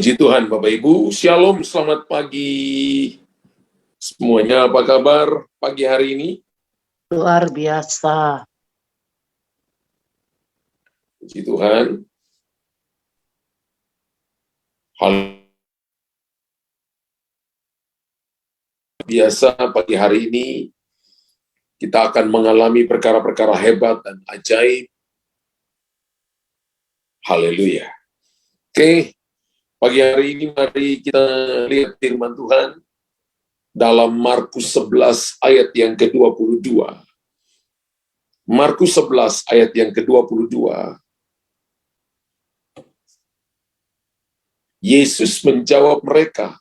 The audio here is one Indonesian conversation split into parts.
Puji Tuhan, Bapak Ibu. Shalom, selamat pagi. Semuanya apa kabar pagi hari ini? Luar biasa. Puji Tuhan. Hal biasa pagi hari ini kita akan mengalami perkara-perkara hebat dan ajaib. Haleluya. Oke, pagi hari ini mari kita lihat firman Tuhan dalam Markus 11 ayat yang ke-22. Markus 11 ayat yang ke-22. Yesus menjawab mereka,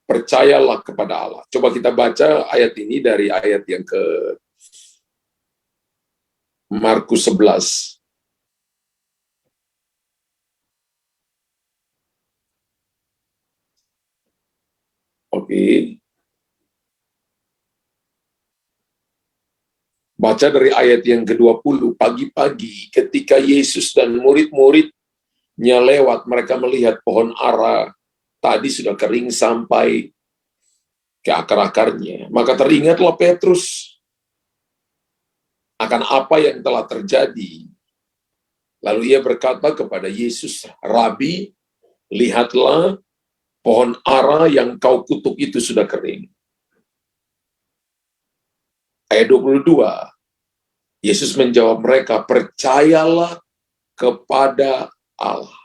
percayalah kepada Allah. Coba kita baca ayat ini dari ayat yang ke Markus 11. Oke. Baca dari ayat yang ke-20. Pagi-pagi ketika Yesus dan murid-muridnya lewat, mereka melihat pohon ara tadi sudah kering sampai ke akar-akarnya. Maka teringatlah Petrus akan apa yang telah terjadi. Lalu ia berkata kepada Yesus, Rabi, lihatlah pohon ara yang kau kutuk itu sudah kering. Ayat 22, Yesus menjawab mereka, percayalah kepada Allah.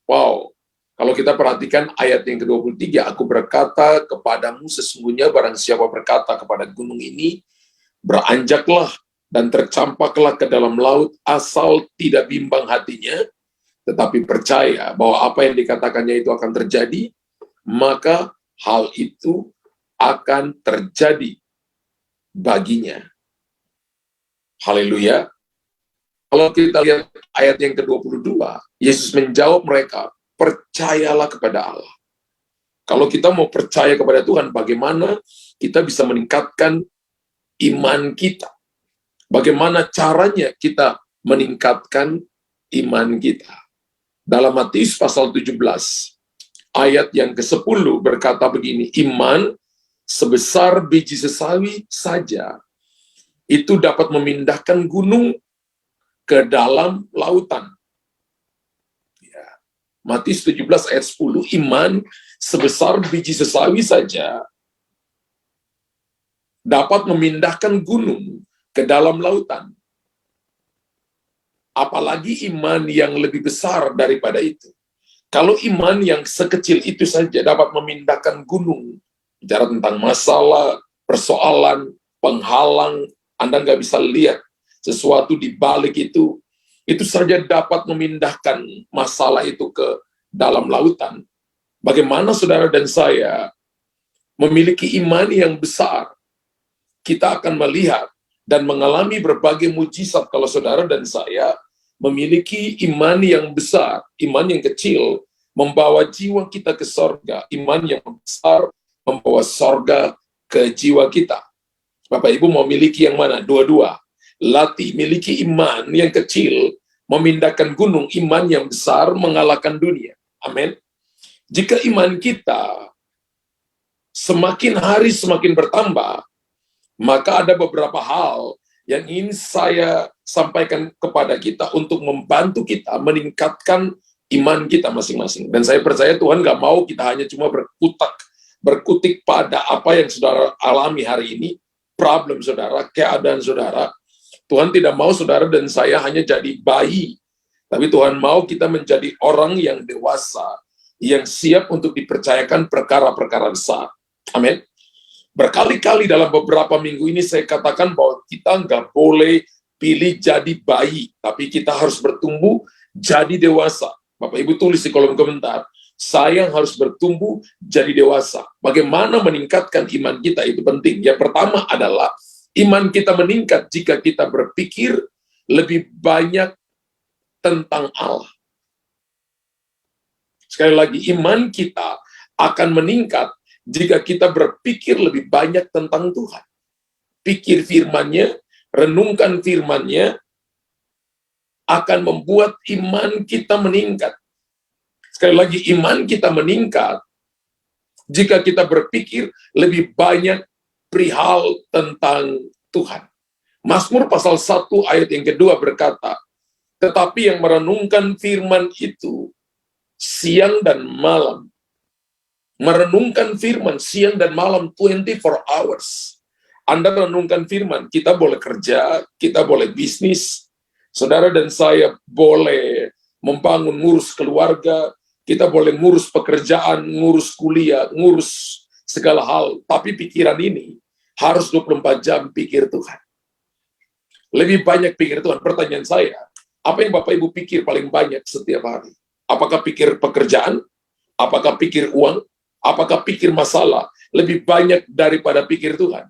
Wow, kalau kita perhatikan ayat yang ke-23, aku berkata kepadamu sesungguhnya barang siapa berkata kepada gunung ini, beranjaklah dan tercampaklah ke dalam laut asal tidak bimbang hatinya, tetapi percaya bahwa apa yang dikatakannya itu akan terjadi, maka hal itu akan terjadi baginya. Haleluya. Kalau kita lihat ayat yang ke-22, Yesus menjawab mereka, percayalah kepada Allah. Kalau kita mau percaya kepada Tuhan, bagaimana kita bisa meningkatkan iman kita? Bagaimana caranya kita meningkatkan iman kita? Dalam Matius pasal 17, ayat yang ke-10 berkata begini, iman sebesar biji sesawi saja itu dapat memindahkan gunung ke dalam lautan. Ya. Matius 17 ayat 10, iman sebesar biji sesawi saja dapat memindahkan gunung ke dalam lautan. Apalagi iman yang lebih besar daripada itu. Kalau iman yang sekecil itu saja dapat memindahkan gunung, bicara tentang masalah, persoalan, penghalang, Anda nggak bisa lihat sesuatu di balik itu saja dapat memindahkan masalah itu ke dalam lautan. Bagaimana saudara dan saya memiliki iman yang besar, kita akan melihat dan mengalami berbagai mujizat kalau saudara dan saya memiliki iman yang besar. Iman yang kecil membawa jiwa kita ke sorga, iman yang besar membawa sorga ke jiwa kita. Bapak Ibu mau miliki yang mana? Dua-dua. Latih miliki iman yang kecil, memindahkan gunung, iman yang besar mengalahkan dunia. Amin. Jika iman kita semakin hari semakin bertambah, maka ada beberapa hal yang ingin saya sampaikan kepada kita untuk membantu kita meningkatkan iman kita masing-masing. Dan saya percaya Tuhan nggak mau kita hanya cuma berkutik pada apa yang saudara alami hari ini, problem saudara, keadaan saudara. Tuhan tidak mau saudara dan saya hanya jadi bayi, tapi Tuhan mau kita menjadi orang yang dewasa, yang siap untuk dipercayakan perkara-perkara besar. Amin. Berkali-kali dalam beberapa minggu ini saya katakan bahwa kita nggak boleh pilih jadi bayi, tapi kita harus bertumbuh jadi dewasa. Bapak Ibu tulis di kolom komentar, saya harus bertumbuh jadi dewasa. Bagaimana meningkatkan iman kita itu penting. Yang pertama adalah iman kita meningkat jika kita berpikir lebih banyak tentang Allah. Sekali lagi, iman kita akan meningkat jika kita berpikir lebih banyak tentang Tuhan. Pikir firman-Nya, renungkan firman-Nya, akan membuat iman kita meningkat. Sekali lagi, iman kita meningkat jika kita berpikir lebih banyak perihal tentang Tuhan. Mazmur pasal 1 ayat yang kedua berkata, tetapi yang merenungkan firman itu siang dan malam. Merenungkan firman siang dan malam 24 hours. Anda renungkan firman, kita boleh kerja, kita boleh bisnis, saudara dan saya boleh membangun, ngurus keluarga, kita boleh ngurus pekerjaan, ngurus kuliah, ngurus segala hal. Tapi pikiran ini harus 24 jam pikir Tuhan. Lebih banyak pikir Tuhan. Pertanyaan saya, apa yang Bapak Ibu pikir paling banyak setiap hari? Apakah pikir pekerjaan? Apakah pikir uang? Apakah pikir masalah? Lebih banyak daripada pikir Tuhan.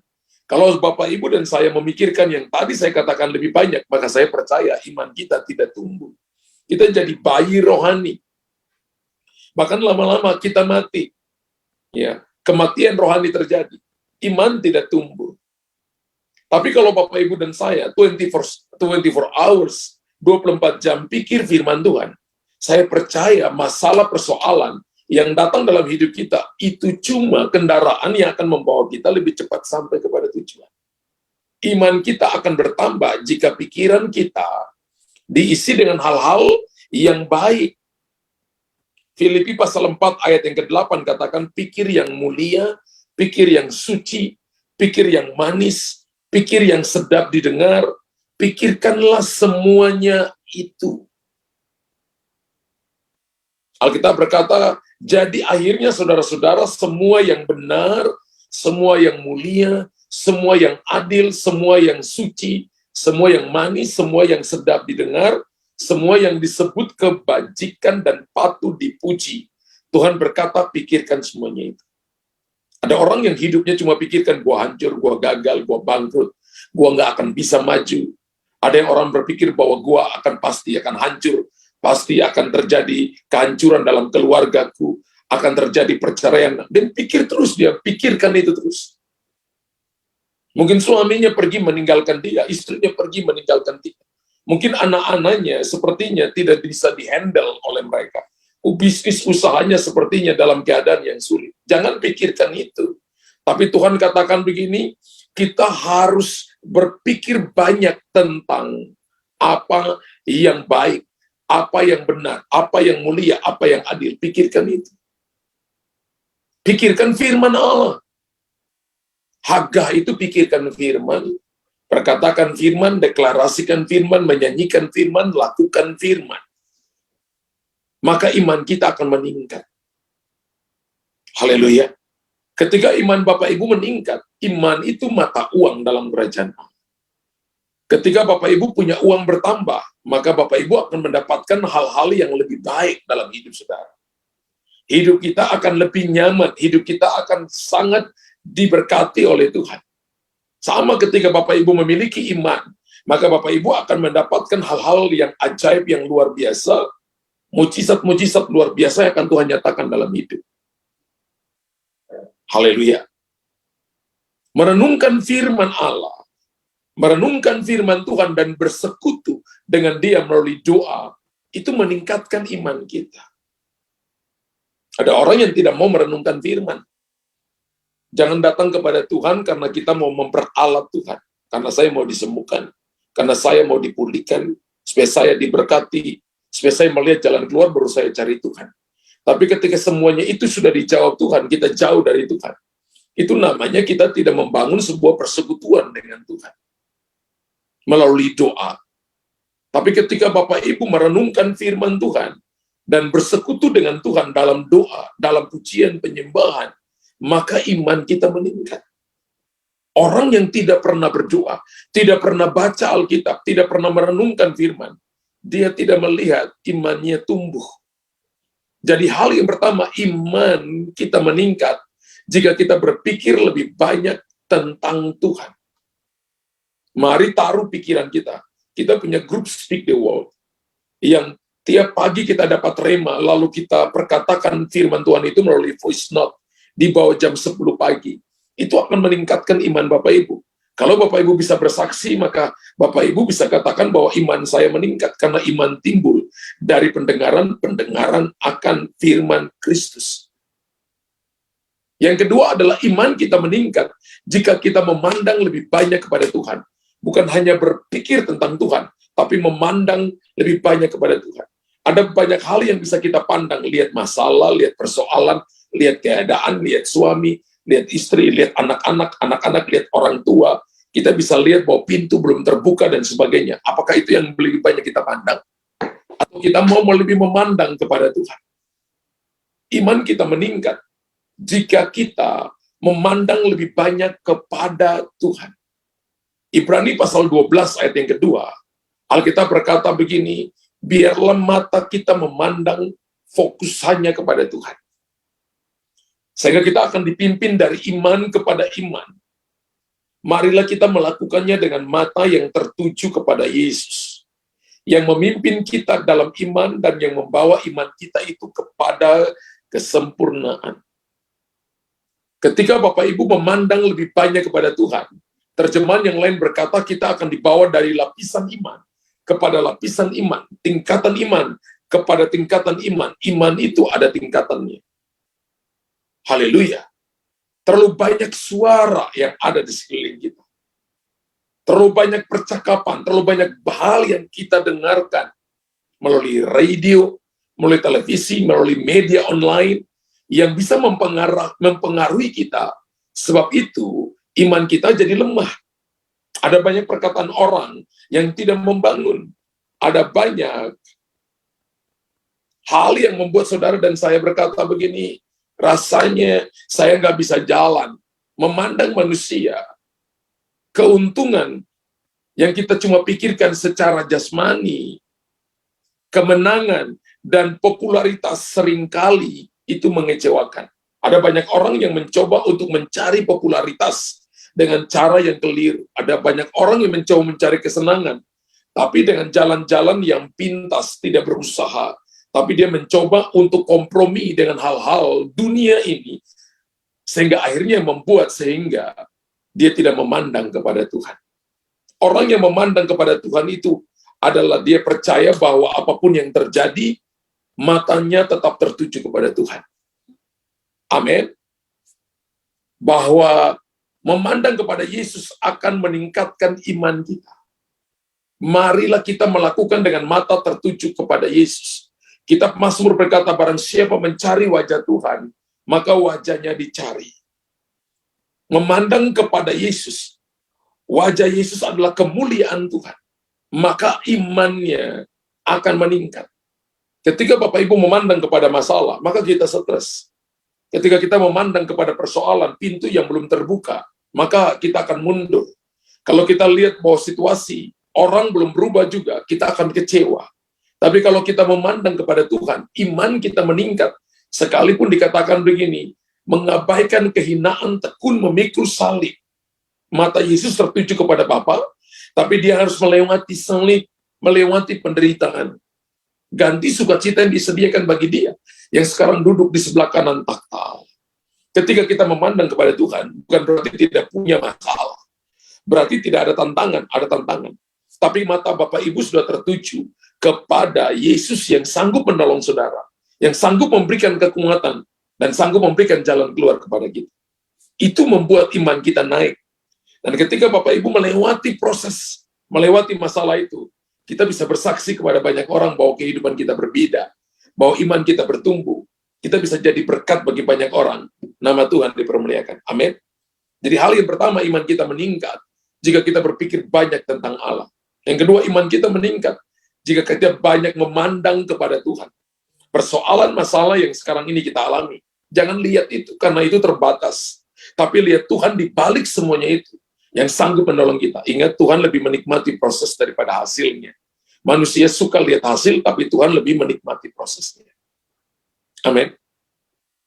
Kalau Bapak Ibu dan saya memikirkan yang tadi saya katakan lebih banyak, maka saya percaya iman kita tidak tumbuh. Kita jadi bayi rohani. Bahkan lama-lama kita mati. Ya, kematian rohani terjadi. Iman tidak tumbuh. Tapi kalau Bapak Ibu dan saya 24 hours, 24 jam pikir firman Tuhan, saya percaya masalah persoalan yang datang dalam hidup kita itu cuma kendaraan yang akan membawa kita lebih cepat sampai kepada tujuan. Iman kita akan bertambah jika pikiran kita diisi dengan hal-hal yang baik. Filipi pasal 4 ayat yang ke-8 katakan, pikir yang mulia, pikir yang suci, pikir yang manis, pikir yang sedap didengar, pikirkanlah semuanya itu. Alkitab berkata, jadi akhirnya saudara-saudara, semua yang benar, semua yang mulia, semua yang adil, semua yang suci, semua yang manis, semua yang sedap didengar, semua yang disebut kebajikan dan patut dipuji. Tuhan berkata, pikirkan semuanya itu. Ada orang yang hidupnya cuma pikirkan, gua hancur, gua gagal, gua bangkrut, gua nggak akan bisa maju. Ada yang orang berpikir bahwa gua pasti akan hancur, pasti akan terjadi kehancuran dalam keluargaku, akan terjadi perceraian. Dan pikir terus dia, pikirkan itu terus. Mungkin suaminya pergi meninggalkan dia, istrinya pergi meninggalkan dia. Mungkin anak-anaknya sepertinya tidak bisa dihandle oleh mereka. Bisnis usahanya sepertinya dalam keadaan yang sulit. Jangan pikirkan itu. Tapi Tuhan katakan begini, kita harus berpikir banyak tentang apa yang baik, apa yang benar, apa yang mulia, apa yang adil. Pikirkan itu. Pikirkan firman Allah. Haggah itu pikirkan firman, perkatakan firman, deklarasikan firman, menyanyikan firman, lakukan firman. Maka iman kita akan meningkat. Haleluya. Ketika iman Bapak Ibu meningkat, iman itu mata uang dalam kerajaan Allah. Ketika Bapak Ibu punya uang bertambah, maka Bapak Ibu akan mendapatkan hal-hal yang lebih baik dalam hidup saudara. Hidup kita akan lebih nyaman, hidup kita akan sangat diberkati oleh Tuhan. Sama ketika Bapak Ibu memiliki iman, maka Bapak Ibu akan mendapatkan hal-hal yang ajaib, yang luar biasa, mujizat-mujizat luar biasa yang akan Tuhan nyatakan dalam hidup. Haleluya. Merenungkan firman Allah, merenungkan firman Tuhan dan bersekutu dengan Dia melalui doa, itu meningkatkan iman kita. Ada orang yang tidak mau merenungkan firman. Jangan datang kepada Tuhan karena kita mau memperalat Tuhan. Karena saya mau disembuhkan, karena saya mau dipulihkan, supaya saya diberkati, supaya saya melihat jalan keluar, baru saya cari Tuhan. Tapi ketika semuanya itu sudah dijawab Tuhan, kita jauh dari Tuhan. Itu namanya kita tidak membangun sebuah persekutuan dengan Tuhan melalui doa. Tapi ketika Bapak Ibu merenungkan firman Tuhan dan bersekutu dengan Tuhan dalam doa, dalam pujian penyembahan, maka iman kita meningkat. Orang yang tidak pernah berdoa, tidak pernah baca Alkitab, tidak pernah merenungkan firman, dia tidak melihat imannya tumbuh. Jadi hal yang pertama, iman kita meningkat jika kita berpikir lebih banyak tentang Tuhan. Mari taruh pikiran kita. Kita punya grup Speak the Word, yang tiap pagi kita dapat rema, lalu kita perkatakan firman Tuhan itu melalui voice note di bawah jam 10 pagi. Itu akan meningkatkan iman Bapak Ibu. Kalau Bapak Ibu bisa bersaksi, maka Bapak Ibu bisa katakan bahwa iman saya meningkat, karena iman timbul dari pendengaran akan firman Kristus. Yang kedua adalah iman kita meningkat jika kita memandang lebih banyak kepada Tuhan. Bukan hanya berpikir tentang Tuhan, tapi memandang lebih banyak kepada Tuhan. Ada banyak hal yang bisa kita pandang, lihat masalah, lihat persoalan, lihat keadaan, lihat suami, lihat istri, lihat anak-anak, lihat orang tua. Kita bisa lihat bahwa pintu belum terbuka dan sebagainya. Apakah itu yang lebih banyak kita pandang? Atau kita mau lebih memandang kepada Tuhan? Iman kita meningkat jika kita memandang lebih banyak kepada Tuhan. Ibrani pasal 12 ayat yang kedua, Alkitab berkata begini, biarlah mata kita memandang fokus hanya kepada Tuhan. Sehingga kita akan dipimpin dari iman kepada iman. Marilah kita melakukannya dengan mata yang tertuju kepada Yesus, yang memimpin kita dalam iman dan yang membawa iman kita itu kepada kesempurnaan. Ketika Bapak Ibu memandang lebih banyak kepada Tuhan, terjemahan yang lain berkata kita akan dibawa dari lapisan iman kepada lapisan iman, tingkatan iman kepada tingkatan iman. Iman itu ada tingkatannya. Haleluya. Terlalu banyak suara yang ada di sekeliling kita. Terlalu banyak percakapan, terlalu banyak hal yang kita dengarkan melalui radio, melalui televisi, melalui media online yang bisa mempengaruhi kita. Sebab itu, iman kita jadi lemah. Ada banyak perkataan orang yang tidak membangun. Ada banyak hal yang membuat saudara dan saya berkata begini, rasanya saya nggak bisa jalan. Memandang manusia, keuntungan yang kita cuma pikirkan secara jasmani, kemenangan, dan popularitas seringkali itu mengecewakan. Ada banyak orang yang mencoba untuk mencari popularitas dengan cara yang keliru. Ada banyak orang yang mencoba mencari kesenangan, tapi dengan jalan-jalan yang pintas, tidak berusaha. Tapi dia mencoba untuk kompromi dengan hal-hal dunia ini, sehingga akhirnya sehingga dia tidak memandang kepada Tuhan. Orang yang memandang kepada Tuhan itu adalah dia percaya bahwa apapun yang terjadi, matanya tetap tertuju kepada Tuhan. Amin. Bahwa memandang kepada Yesus akan meningkatkan iman kita. Marilah kita melakukan dengan mata tertuju kepada Yesus. Kitab Mazmur berkata, barang siapa mencari wajah Tuhan, maka wajahnya dicari. Memandang kepada Yesus, wajah Yesus adalah kemuliaan Tuhan, maka imannya akan meningkat. Ketika Bapak Ibu memandang kepada masalah, maka kita stres. Ketika kita memandang kepada persoalan, pintu yang belum terbuka, maka kita akan mundur. Kalau kita lihat bahwa situasi, orang belum berubah juga, kita akan kecewa. Tapi kalau kita memandang kepada Tuhan, iman kita meningkat. Sekalipun dikatakan begini, mengabaikan kehinaan, tekun memikul salib. Mata Yesus tertuju kepada Bapa, tapi dia harus melewati salib, melewati penderitaan. Ganti sukacita yang disediakan bagi dia, yang sekarang duduk di sebelah kanan takhta. Ketika kita memandang kepada Tuhan, bukan berarti tidak punya masalah. Berarti tidak ada tantangan, ada tantangan. Tapi mata Bapak Ibu sudah tertuju kepada Yesus yang sanggup menolong saudara, yang sanggup memberikan kekuatan, dan sanggup memberikan jalan keluar kepada kita. Itu membuat iman kita naik. Dan ketika Bapak Ibu melewati proses, melewati masalah itu, kita bisa bersaksi kepada banyak orang bahwa kehidupan kita berbeda, bahwa iman kita bertumbuh, kita bisa jadi berkat bagi banyak orang. Nama Tuhan dipermuliakan. Amin. Jadi hal yang pertama, iman kita meningkat jika kita berpikir banyak tentang Allah. Yang kedua, iman kita meningkat jika kita banyak memandang kepada Tuhan. Persoalan masalah yang sekarang ini kita alami, jangan lihat itu, karena itu terbatas. Tapi lihat Tuhan di balik semuanya itu, yang sanggup menolong kita. Ingat, Tuhan lebih menikmati proses daripada hasilnya. Manusia suka lihat hasil, tapi Tuhan lebih menikmati prosesnya. Amin.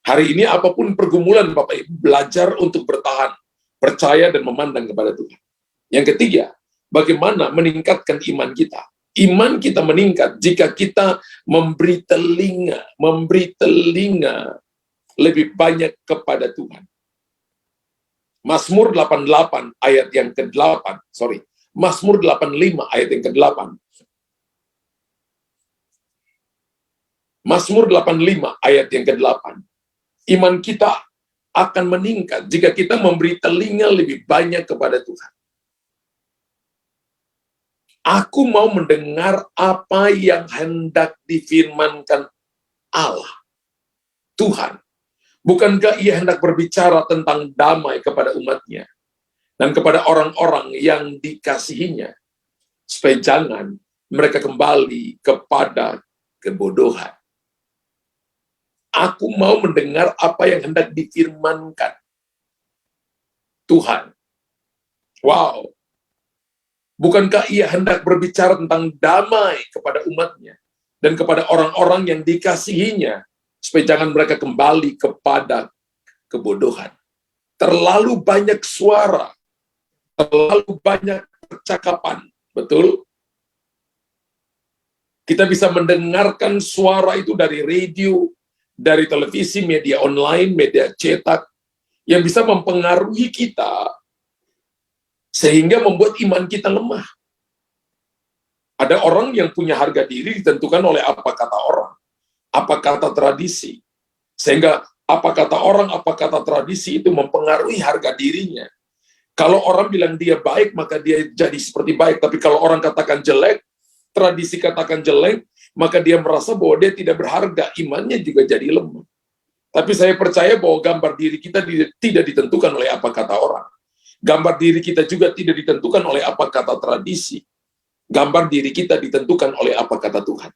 Hari ini apapun pergumulan Bapak Ibu, belajar untuk bertahan, percaya dan memandang kepada Tuhan. Yang ketiga, bagaimana meningkatkan iman kita. Iman kita meningkat jika kita memberi telinga lebih banyak kepada Tuhan. Mazmur 88 ayat yang ke-8, Mazmur 85 ayat yang ke-8. Mazmur 85 ayat yang ke-8. Iman kita akan meningkat jika kita memberi telinga lebih banyak kepada Tuhan. Aku mau mendengar apa yang hendak difirmankan Allah, Tuhan. Bukankah ia hendak berbicara tentang damai kepada umatnya dan kepada orang-orang yang dikasihinya, supaya jangan mereka kembali kepada kebodohan. Aku mau mendengar apa yang hendak difirmankan Tuhan. Wow. Bukankah ia hendak berbicara tentang damai kepada umatnya dan kepada orang-orang yang dikasihinya, supaya jangan mereka kembali kepada kebodohan. Terlalu banyak suara, terlalu banyak percakapan, betul? Kita bisa mendengarkan suara itu dari radio, dari televisi, media online, media cetak, yang bisa mempengaruhi kita, sehingga membuat iman kita lemah. Ada orang yang punya harga diri ditentukan oleh apa kata orang, apa kata tradisi. Sehingga apa kata orang, apa kata tradisi itu mempengaruhi harga dirinya. Kalau orang bilang dia baik, maka dia jadi seperti baik. Tapi kalau orang katakan jelek, tradisi katakan jelek, maka dia merasa bahwa dia tidak berharga. Imannya juga jadi lemah. Tapi saya percaya bahwa gambar diri kita tidak ditentukan oleh apa kata orang. Gambar diri kita juga tidak ditentukan oleh apa kata tradisi. Gambar diri kita ditentukan oleh apa kata Tuhan.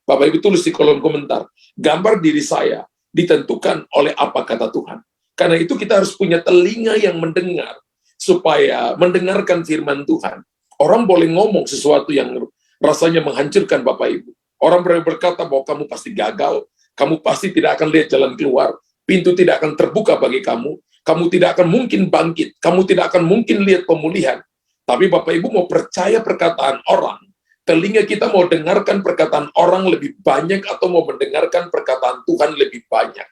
Bapak Ibu tulis di kolom komentar, gambar diri saya ditentukan oleh apa kata Tuhan. Karena itu kita harus punya telinga yang mendengar, supaya mendengarkan firman Tuhan. Orang boleh ngomong sesuatu yang rasanya menghancurkan Bapak Ibu. Orang boleh berkata bahwa kamu pasti gagal, kamu pasti tidak akan lihat jalan keluar, pintu tidak akan terbuka bagi kamu tidak akan mungkin bangkit, kamu tidak akan mungkin lihat pemulihan. Tapi Bapak Ibu mau percaya perkataan orang, telinga kita mau dengarkan perkataan orang lebih banyak atau mau mendengarkan perkataan Tuhan lebih banyak?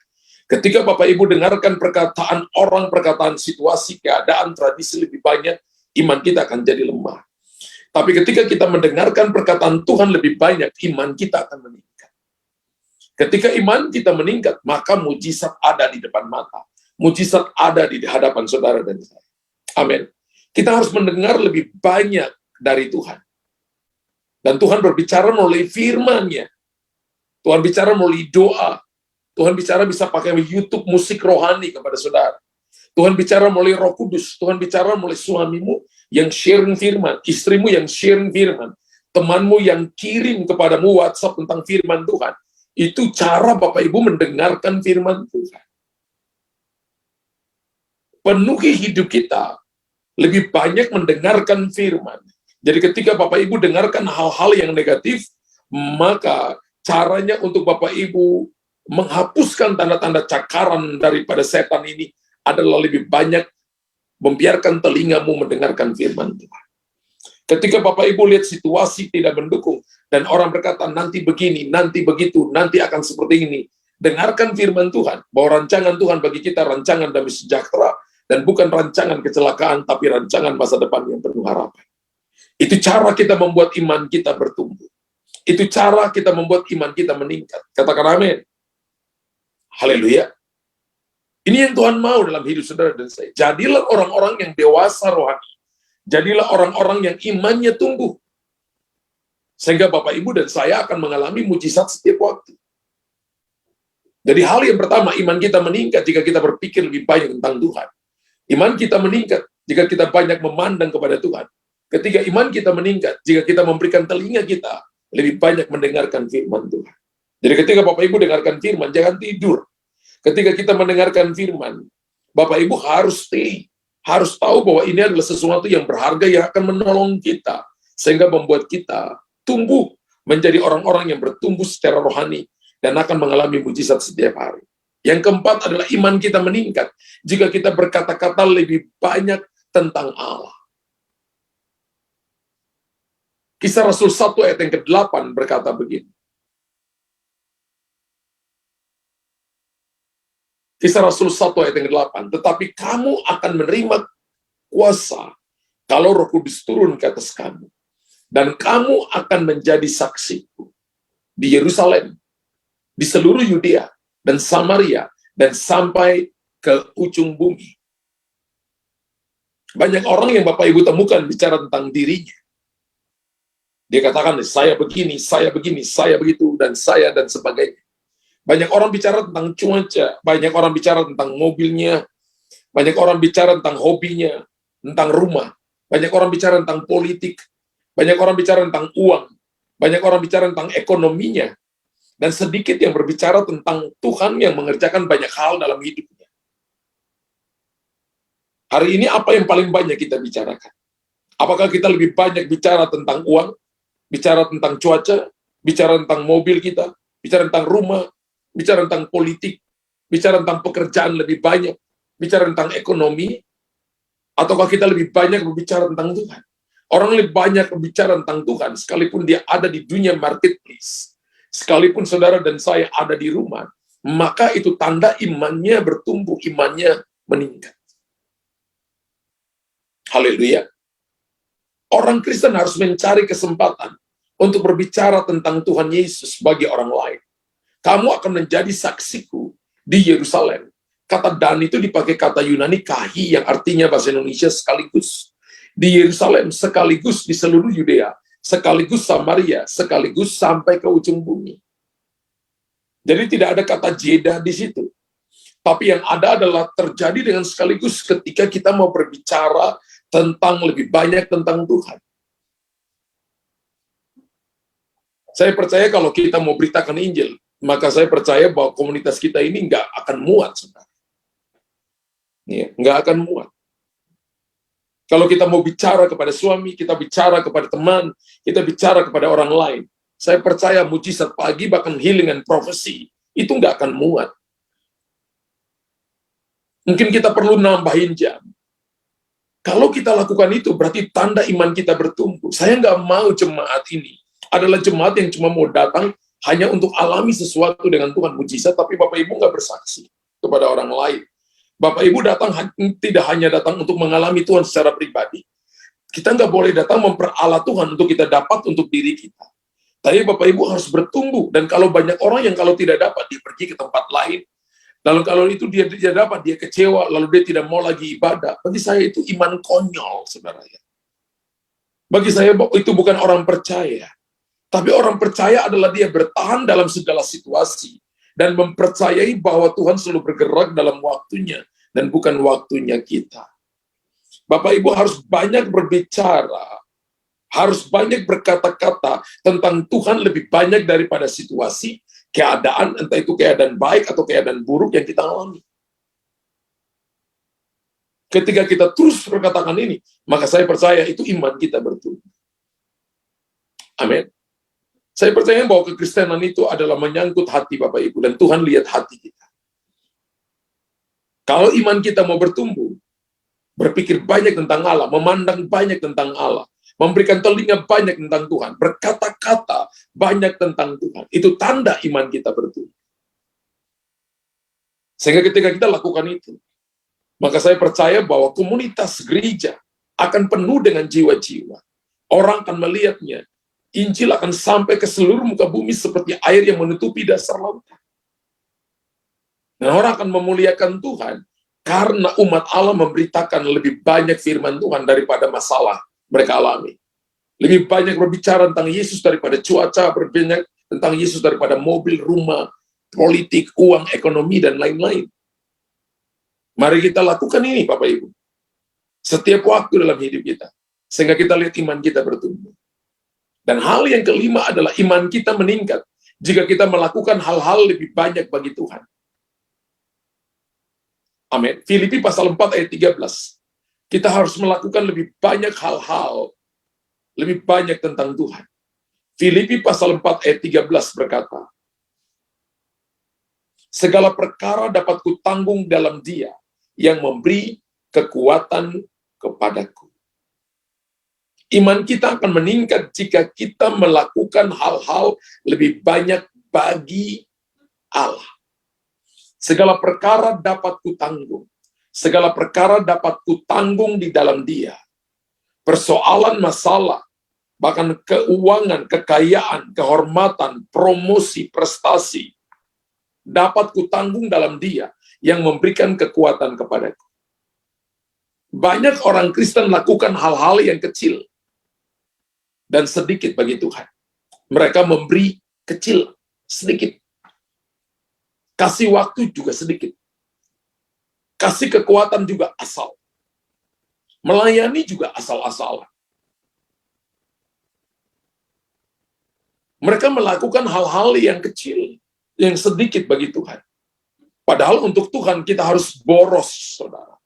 Ketika Bapak Ibu dengarkan perkataan orang, perkataan situasi, keadaan, tradisi lebih banyak, iman kita akan jadi lemah. Tapi ketika kita mendengarkan perkataan Tuhan lebih banyak, iman kita akan meningkat. Ketika iman kita meningkat, maka mujizat ada di depan mata. Mujizat ada di hadapan saudara dan saya. Amin. Kita harus mendengar lebih banyak dari Tuhan. Dan Tuhan berbicara melalui firman-Nya. Tuhan bicara melalui doa. Tuhan bicara bisa pakai YouTube musik rohani kepada saudara. Tuhan bicara melalui Roh Kudus. Tuhan bicara melalui suamimu yang sharing firman, istrimu yang sharing firman, temanmu yang kirim kepadamu WhatsApp tentang firman Tuhan. Itu cara Bapak Ibu mendengarkan firman Tuhan. Penuhi hidup kita lebih banyak mendengarkan firman. Jadi ketika Bapak Ibu dengarkan hal-hal yang negatif, maka caranya untuk Bapak Ibu menghapuskan tanda-tanda cakaran daripada setan ini adalah lebih banyak membiarkan telingamu mendengarkan firman Tuhan. Ketika Bapak Ibu lihat situasi tidak mendukung, dan orang berkata nanti begini, nanti begitu, nanti akan seperti ini, dengarkan firman Tuhan, bahwa rancangan Tuhan bagi kita rancangan damai sejahtera, dan bukan rancangan kecelakaan, tapi rancangan masa depan yang penuh harapan. Itu cara kita membuat iman kita bertumbuh. Itu cara kita membuat iman kita meningkat. Katakan amin. Haleluya. Ini yang Tuhan mau dalam hidup saudara dan saya. Jadilah orang-orang yang dewasa rohani. Jadilah orang-orang yang imannya tumbuh. Sehingga Bapak, Ibu, dan saya akan mengalami mujizat setiap waktu. Jadi hal yang pertama, iman kita meningkat jika kita berpikir lebih banyak tentang Tuhan. Iman kita meningkat jika kita banyak memandang kepada Tuhan. Ketika iman kita meningkat, jika kita memberikan telinga kita lebih banyak mendengarkan firman Tuhan. Jadi ketika Bapak Ibu dengarkan firman, jangan tidur. Ketika kita mendengarkan firman, Bapak Ibu harus stay. Harus tahu bahwa ini adalah sesuatu yang berharga yang akan menolong kita. Sehingga membuat kita tumbuh menjadi orang-orang yang bertumbuh secara rohani dan akan mengalami mujizat setiap hari. Yang keempat adalah iman kita meningkat jika kita berkata-kata lebih banyak tentang Allah. Kisah Rasul 1 ayat yang ke-8 berkata begini. Kisah Rasul 1 ayat yang ke-8. Tetapi kamu akan menerima kuasa kalau Roh Kudus turun ke atas kamu. Dan kamu akan menjadi saksiku di Yerusalem, di seluruh Yudea dan Samaria, dan sampai ke ujung bumi. Banyak orang yang Bapak Ibu temukan bicara tentang dirinya. Dia katakan, saya begini, saya begitu, dan saya, dan sebagainya. Banyak orang bicara tentang cuaca, banyak orang bicara tentang mobilnya, banyak orang bicara tentang hobinya, tentang rumah, banyak orang bicara tentang politik, banyak orang bicara tentang uang, banyak orang bicara tentang ekonominya, dan sedikit yang berbicara tentang Tuhan yang mengerjakan banyak hal dalam hidupnya. Hari ini apa yang paling banyak kita bicarakan? Apakah kita lebih banyak bicara tentang uang, bicara tentang cuaca, bicara tentang mobil kita, bicara tentang rumah, bicara tentang politik, bicara tentang pekerjaan lebih banyak, bicara tentang ekonomi, ataukah kita lebih banyak berbicara tentang Tuhan? Orang lebih banyak berbicara tentang Tuhan, sekalipun dia ada di dunia marketplace, sekalipun saudara dan saya ada di rumah, maka itu tanda imannya bertumbuh, imannya meningkat. Haleluya. Orang Kristen harus mencari kesempatan untuk berbicara tentang Tuhan Yesus bagi orang lain. Kamu akan menjadi saksiku di Yerusalem. Kata dan itu dipakai kata Yunani kahi, yang artinya bahasa Indonesia sekaligus. Di Yerusalem, sekaligus di seluruh Yudea, sekaligus Samaria, sekaligus sampai ke ujung bumi. Jadi tidak ada kata jeda di situ. Tapi yang ada adalah terjadi dengan sekaligus ketika kita mau berbicara tentang lebih banyak tentang Tuhan. Saya percaya kalau kita mau beritakan Injil, maka saya percaya bahwa komunitas kita ini nggak akan muat, saudara. Ya, nggak akan muat. Kalau kita mau bicara kepada suami, kita bicara kepada teman, kita bicara kepada orang lain, saya percaya mujizat pagi, bahkan healing and prophecy, itu nggak akan muat. Mungkin kita perlu nambahin jam. Kalau kita lakukan itu, berarti tanda iman kita bertumbuh. Saya nggak mau jemaat ini adalah jemaat yang cuma mau datang hanya untuk alami sesuatu dengan Tuhan, mujizat, tapi Bapak Ibu nggak bersaksi kepada orang lain. Bapak Ibu datang tidak hanya datang untuk mengalami Tuhan secara pribadi. Kita nggak boleh datang memperalat Tuhan untuk kita dapat untuk diri kita. Tapi Bapak Ibu harus bertumbuh. Dan kalau banyak orang yang kalau tidak dapat, dia pergi ke tempat lain. Lalu kalau itu dia tidak dapat, dia kecewa, lalu dia tidak mau lagi ibadah. Bagi saya itu iman konyol, saudara. Bagi saya itu bukan orang percaya. Tapi orang percaya adalah dia bertahan dalam segala situasi dan mempercayai bahwa Tuhan selalu bergerak dalam waktunya dan bukan waktunya kita. Bapak Ibu harus banyak berbicara, harus banyak berkata-kata tentang Tuhan lebih banyak daripada situasi, keadaan, entah itu keadaan baik atau keadaan buruk yang kita alami. Ketika kita terus berkatakan ini, maka saya percaya itu iman kita bertumbuh. Amin. Saya percaya bahwa kekristenan itu adalah menyangkut hati Bapak Ibu, dan Tuhan lihat hati kita. Kalau iman kita mau bertumbuh, berpikir banyak tentang Allah, memandang banyak tentang Allah, memberikan telinga banyak tentang Tuhan, berkata-kata banyak tentang Tuhan, itu tanda iman kita bertumbuh. Sehingga ketika kita lakukan itu, maka saya percaya bahwa komunitas gereja akan penuh dengan jiwa-jiwa. Orang akan melihatnya. Injil akan sampai ke seluruh muka bumi seperti air yang menutupi dasar lautan. Dan orang akan memuliakan Tuhan karena umat Allah memberitakan lebih banyak firman Tuhan daripada masalah mereka alami. Lebih banyak berbicara tentang Yesus daripada cuaca, berbanyak tentang Yesus daripada mobil, rumah, politik, uang, ekonomi, dan lain-lain. Mari kita lakukan ini, Bapak Ibu. Setiap waktu dalam hidup kita. Sehingga kita lihat iman kita bertumbuh. Dan hal yang kelima adalah iman kita meningkat jika kita melakukan hal-hal lebih banyak bagi Tuhan. Amin. Filipi pasal 4 ayat 13. Kita harus melakukan lebih banyak hal-hal, lebih banyak tentang Tuhan. Filipi pasal 4 ayat 13 berkata, segala perkara dapat kutanggung dalam Dia yang memberi kekuatan kepadaku. Iman kita akan meningkat jika kita melakukan hal-hal lebih banyak bagi Allah. Segala perkara dapat kutanggung. Segala perkara dapat kutanggung di dalam Dia. Persoalan, masalah, bahkan keuangan, kekayaan, kehormatan, promosi, prestasi, dapat kutanggung dalam Dia yang memberikan kekuatan kepadaku. Banyak orang Kristen lakukan hal-hal yang kecil dan sedikit bagi Tuhan. Mereka memberi kecil, sedikit. Kasih waktu juga sedikit. Kasih kekuatan juga asal. Melayani juga asal-asalan. Mereka melakukan hal-hal yang kecil, yang sedikit bagi Tuhan. Padahal untuk Tuhan kita harus boros, saudara.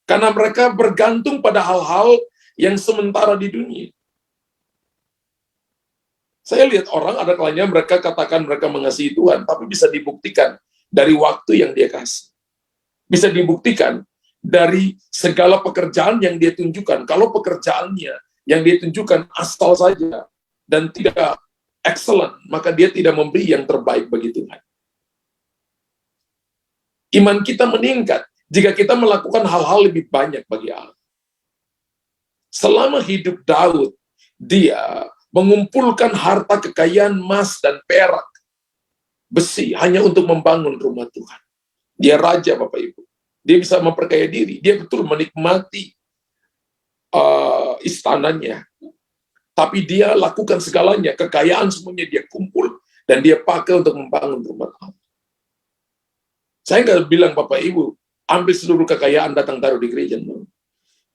Karena mereka bergantung pada hal-hal yang sementara di dunia. Saya lihat orang, ada kalanya mereka katakan mereka mengasihi Tuhan, tapi bisa dibuktikan dari waktu yang dia kasih. Bisa dibuktikan dari segala pekerjaan yang dia tunjukkan. Kalau pekerjaannya yang dia tunjukkan asal saja dan tidak excellent, maka dia tidak memberi yang terbaik bagi Tuhan. Iman kita meningkat jika kita melakukan hal-hal lebih banyak bagi Allah. Selama hidup Daud, dia mengumpulkan harta kekayaan emas dan perak, besi, hanya untuk membangun rumah Tuhan. Dia raja, Bapak Ibu. Dia bisa memperkaya diri. Dia betul menikmati istananya. Tapi dia lakukan segalanya. Kekayaan semuanya dia kumpul dan dia pakai untuk membangun rumah Allah. Saya nggak bilang, Bapak Ibu, ambil seluruh kekayaan datang taruh di gereja.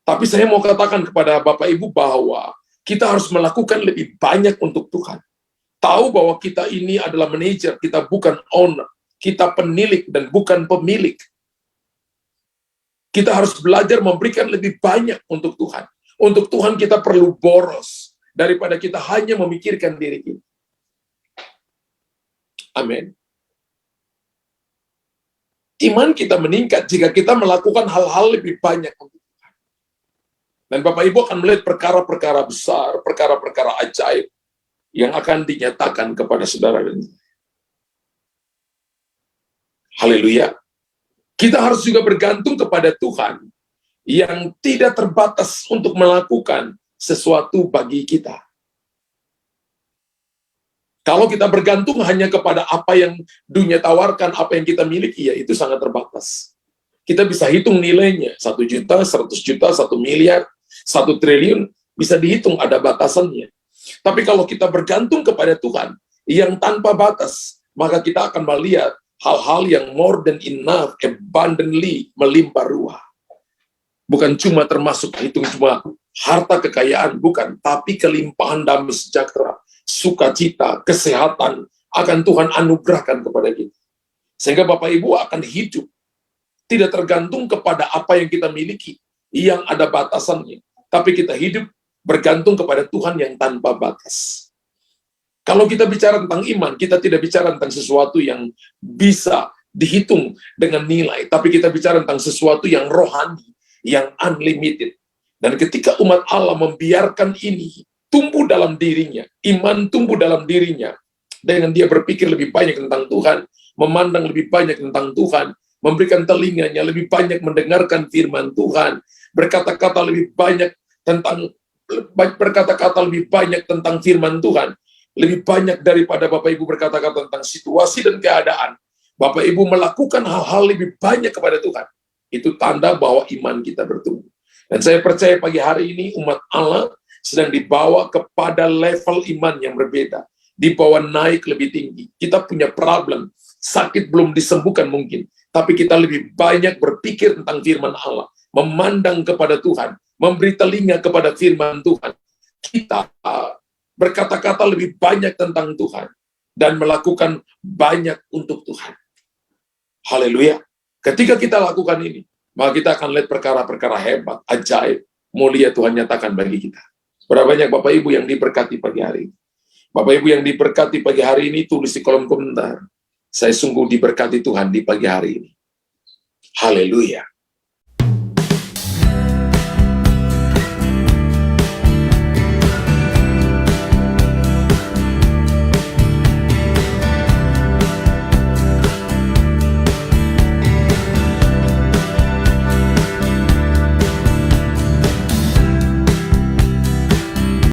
Tapi saya mau katakan kepada Bapak Ibu bahwa kita harus melakukan lebih banyak untuk Tuhan. Tahu bahwa kita ini adalah manajer, kita bukan owner. Kita penilik dan bukan pemilik. Kita harus belajar memberikan lebih banyak untuk Tuhan. Untuk Tuhan kita perlu boros daripada kita hanya memikirkan diri kita. Amin. Iman kita meningkat jika kita melakukan hal-hal lebih banyak untuk Tuhan. Dan Bapak Ibu akan melihat perkara-perkara besar, perkara-perkara ajaib yang akan dinyatakan kepada saudara dan saya. Haleluya. Kita harus juga bergantung kepada Tuhan yang tidak terbatas untuk melakukan sesuatu bagi kita. Kalau kita bergantung hanya kepada apa yang dunia tawarkan, apa yang kita miliki, ya itu sangat terbatas. Kita bisa hitung nilainya, 1 juta, 100 juta, 1 miliar, 1 triliun, bisa dihitung, ada batasannya. Tapi kalau kita bergantung kepada Tuhan yang tanpa batas, maka kita akan melihat hal-hal yang more than enough, abundantly, melimpah ruah. Bukan cuma termasuk hitung cuma harta kekayaan, bukan, tapi kelimpahan damai sejahtera, sukacita, kesehatan akan Tuhan anugerahkan kepada kita. Sehingga Bapak Ibu akan hidup tidak tergantung kepada apa yang kita miliki, yang ada batasannya. Tapi kita hidup bergantung kepada Tuhan yang tanpa batas. Kalau kita bicara tentang iman, kita tidak bicara tentang sesuatu yang bisa dihitung dengan nilai, tapi kita bicara tentang sesuatu yang rohani, yang unlimited. Dan ketika umat Allah membiarkan ini tumbuh dalam dirinya, iman tumbuh dalam dirinya, dengan dia berpikir lebih banyak tentang Tuhan, memandang lebih banyak tentang Tuhan, memberikan telinganya lebih banyak mendengarkan firman Tuhan, berkata-kata lebih banyak tentang firman Tuhan, lebih banyak daripada Bapak Ibu berkata-kata tentang situasi dan keadaan. Bapak Ibu melakukan hal-hal lebih banyak kepada Tuhan. Itu tanda bahwa iman kita bertumbuh. Dan saya percaya pagi hari ini umat Allah sedang dibawa kepada level iman yang berbeda. Dibawa naik lebih tinggi. Kita punya problem. Sakit belum disembuhkan mungkin. Tapi kita lebih banyak berpikir tentang firman Allah. Memandang kepada Tuhan. Memberi telinga kepada firman Tuhan. Kita berkata-kata lebih banyak tentang Tuhan dan melakukan banyak untuk Tuhan. Haleluya. Ketika kita lakukan ini, maka kita akan lihat perkara-perkara hebat, ajaib, mulia Tuhan nyatakan bagi kita. Berapa banyak Bapak Ibu yang diberkati pagi hari ini? Bapak Ibu yang diberkati pagi hari ini, tulis di kolom komentar. Saya sungguh diberkati Tuhan di pagi hari ini. Haleluya.